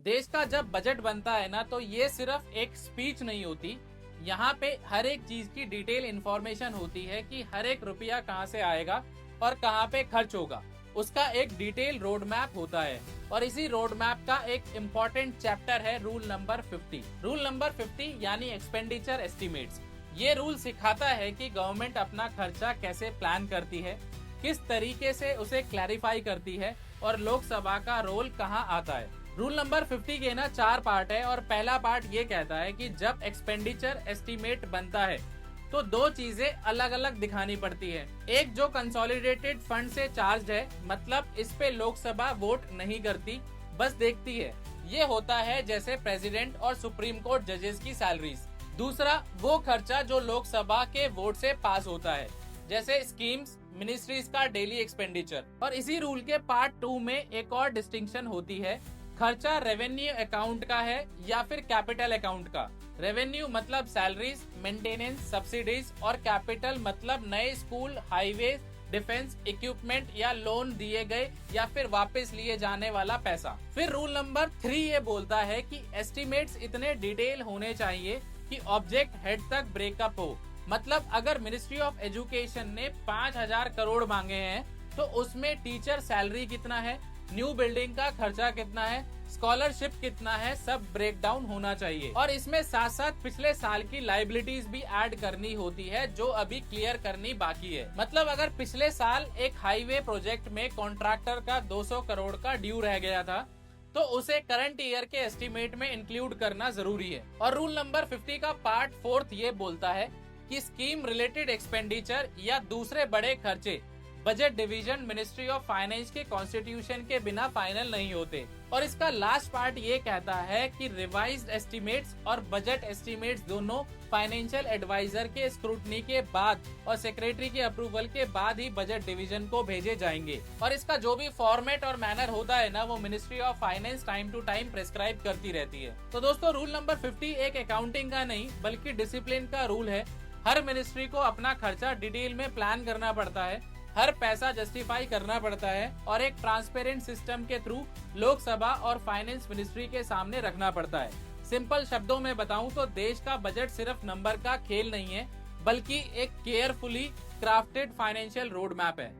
देश का जब बजट बनता है ना, तो ये सिर्फ एक स्पीच नहीं होती। यहाँ पे हर एक चीज की डिटेल इंफॉर्मेशन होती है कि हर एक रुपया कहाँ से आएगा और कहाँ पे खर्च होगा। उसका एक डिटेल रोड मैप होता है और इसी रोड मैप का एक इम्पोर्टेंट चैप्टर है रूल नंबर 50। रूल नंबर 50 यानी एक्सपेंडिचर एस्टिमेट्स। ये रूल सिखाता है कि गवर्नमेंट अपना खर्चा कैसे प्लान करती है, किस तरीके से उसे क्लैरिफाई करती है और लोकसभा का रोल कहाँ आता है। रूल नंबर 50 के ना 4 पार्ट है और पहला पार्ट ये कहता है कि जब एक्सपेंडिचर एस्टिमेट बनता है तो 2 चीजें अलग अलग दिखानी पड़ती है। एक जो कंसोलिडेटेड फंड से चार्ज है, मतलब इस पे लोकसभा वोट नहीं करती, बस देखती है। ये होता है जैसे प्रेसिडेंट और सुप्रीम कोर्ट जजेस की सैलरीज। दूसरा वो खर्चा जो लोकसभा के वोट से पास होता है, जैसे स्कीम्स, मिनिस्ट्रीज का डेली एक्सपेंडिचर। और इसी रूल के पार्ट 2 में एक और डिस्टिंक्शन होती है, खर्चा रेवेन्यू अकाउंट का है या फिर कैपिटल अकाउंट का। रेवेन्यू मतलब सैलरीज, मेंटेनेंस, सब्सिडीज और कैपिटल मतलब नए स्कूल, हाईवे, डिफेंस इक्विपमेंट या लोन दिए गए या फिर वापस लिए जाने वाला पैसा। फिर रूल नंबर 3 ये बोलता है कि एस्टिमेट्स इतने डिटेल होने चाहिए कि ऑब्जेक्ट हेड तक ब्रेकअप हो। मतलब अगर मिनिस्ट्री ऑफ एजुकेशन ने 5,000 करोड़ मांगे हैं तो उसमें टीचर सैलरी कितना है, न्यू बिल्डिंग का खर्चा कितना है, स्कॉलरशिप कितना है, सब ब्रेक डाउन होना चाहिए। और इसमें साथ साथ पिछले साल की लाइबिलिटीज भी ऐड करनी होती है जो अभी क्लियर करनी बाकी है। मतलब अगर पिछले साल एक हाईवे प्रोजेक्ट में कॉन्ट्रैक्टर का 200 करोड़ का ड्यू रह गया था तो उसे करंट ईयर के एस्टिमेट में इंक्लूड करना जरूरी है। और रूल नंबर 50 का पार्ट 4 ये बोलता है कि स्कीम रिलेटेड एक्सपेंडिचर या दूसरे बड़े खर्चे budget division ministry of finance के कॉन्स्टिट्यूशन के बिना फाइनल नहीं होते। और इसका लास्ट पार्ट ये कहता है कि रिवाइज्ड एस्टिमेट्स और बजट एस्टिमेट्स दोनों फाइनेंशियल एडवाइजर के स्क्रूटनी के बाद और सेक्रेटरी के अप्रूवल के बाद ही बजट डिवीजन को भेजे जाएंगे। और इसका जो भी फॉर्मेट और मैनर होता है ना, वो ministry of finance time to time prescribe करती रहती है। तो दोस्तों, रूल नंबर 50 एक अकाउंटिंग का नहीं बल्कि डिसिप्लिन का रूल है। हर मिनिस्ट्री को अपना खर्चा डिटेल में प्लान करना पड़ता है, हर पैसा जस्टिफाई करना पड़ता है और एक ट्रांसपेरेंट सिस्टम के थ्रू लोकसभा और फाइनेंस मिनिस्ट्री के सामने रखना पड़ता है। सिंपल शब्दों में बताऊं तो देश का बजट सिर्फ नंबर का खेल नहीं है, बल्कि एक carefully crafted financial road map है।